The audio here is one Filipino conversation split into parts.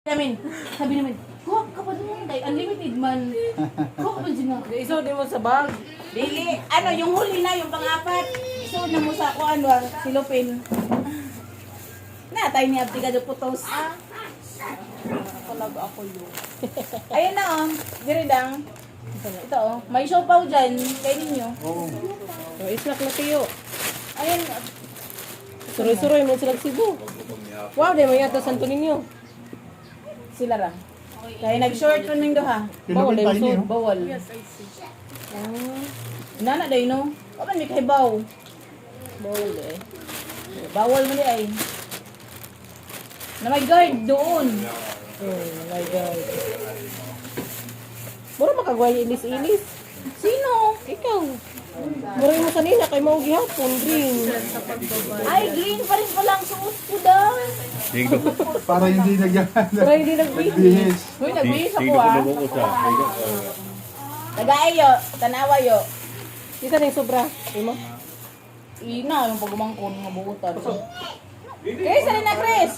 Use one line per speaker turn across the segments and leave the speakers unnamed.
Sabi namin, kuha ka pa doon, dahil unlimited man. Kuha ka pa dyan nga.
Iso di mo sa bag.
Dili, ano, yung huli na, yung pang-apat. Iso na mo sa kuan, silupin. Na, tayo ni Abtiga do putos.
Talaga ako yun.
Ayun na oh, diridang. Ito oh, may siopaw dyan, kay ninyo.
Oo.
So, islak na kayo.
Ayun,
Suroy-suroy mo silang Cebu. Wow, di mo yata Santo Niño.
sila ra. Kaya nag-short ron ng doha.
Bawal
Pilupin tayo
din
niyo.
so.
Bawal. Nana day no. Kapan may kahibaw.
Bawal eh.
Bawal mo di ay. Na may guard doon.
Oh my God. Mura makagway ilis-ilis.
Sino?
Ikaw. Mura mo kanina kay mong gihapon, green.
Ay, green pa rin pala ang suot ko daw.
Para hindi
Pero hindi nag-green.
nagbihis.
Uy, nagbihis ako ah. Tagaayo, tanawa yo.
Kita na yung sobra. Imo?
Ina, yung pagumangkon nga buutan. Chris, alin na Chris?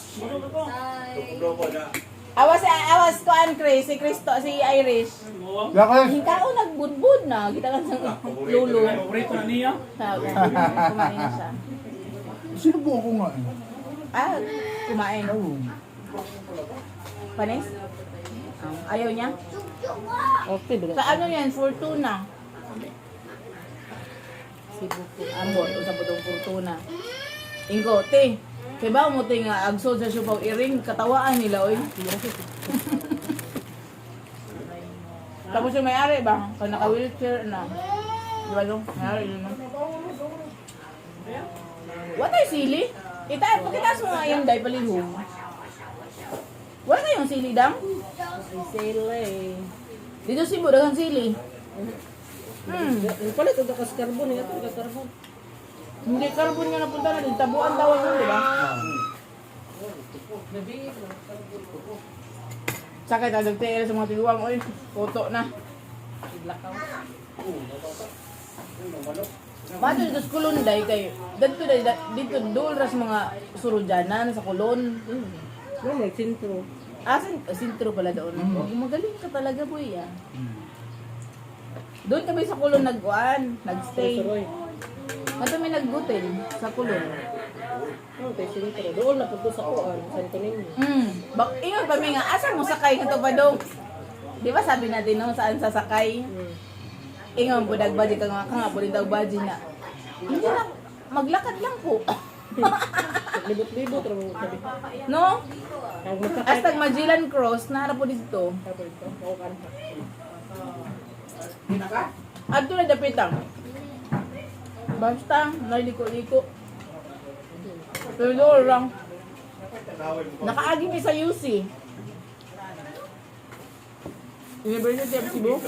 Awas ko an Chris, si Chris to, si Irish.
Yakos!
Hingkao nagbudbud na, kita lang sa lulo.
Paborito na niya?
Kumain na siya.
Sinubukan ko nga eh.
Ah, kumain.
Oo.
Panis? Ayaw niya?
Okay, bila.
Sa ano yan? Fortuna.
Cebu po.
Amor, usap po itong Fortuna. Ingo, te. Kaya ba mo te nga agsod sa siupaw iring, katawaan nila, oy. Tapos yung may-ari ba? Kung naka-wheelchair na. Di ba no? May-ari yun no? What ay sili? Pakitaas mo nga yung day palihog. Wala kayong sili dang?
Sili.
Dito si dagang sili.
Yung palit, ito kas carbon. Ito kas carbon.
Hindi carbon nga napunta na din. Tabuan tawag mo, di ba? Sakit na dagteel sa mga tiguang. Uy, puto na. Mato dito sa kulon day kayo. Dito dool ras mga surudyanan sa kulon.
May nag-sintro.
Sintro pala doon. Magaling ka talaga, boy. Ah. Doon kami sa kulon nag-stay.
Suroy.
Mato may nagbutil sa kulon.
Oh, tayo sintro. Doon na po sa kuan. Santo Niño.
Ingon pa mi nga, asa mo sakay ka to pa dong? Di ba sabi natin no, saan sasakay? Ingon po dagbaji ka nga po rin dagbaji na. Hindi lang, maglakad lang po.
Libot-libot. Ramang sabi.
No?
Ang magkakay.
Hastag Magellan Cross, naharap po dito.
Tapos ito. Ako kan.
Adto na dapitang. Basta, naliko-liko. Pero doon lang. Nakaagi mi sa UC. University of Cebu.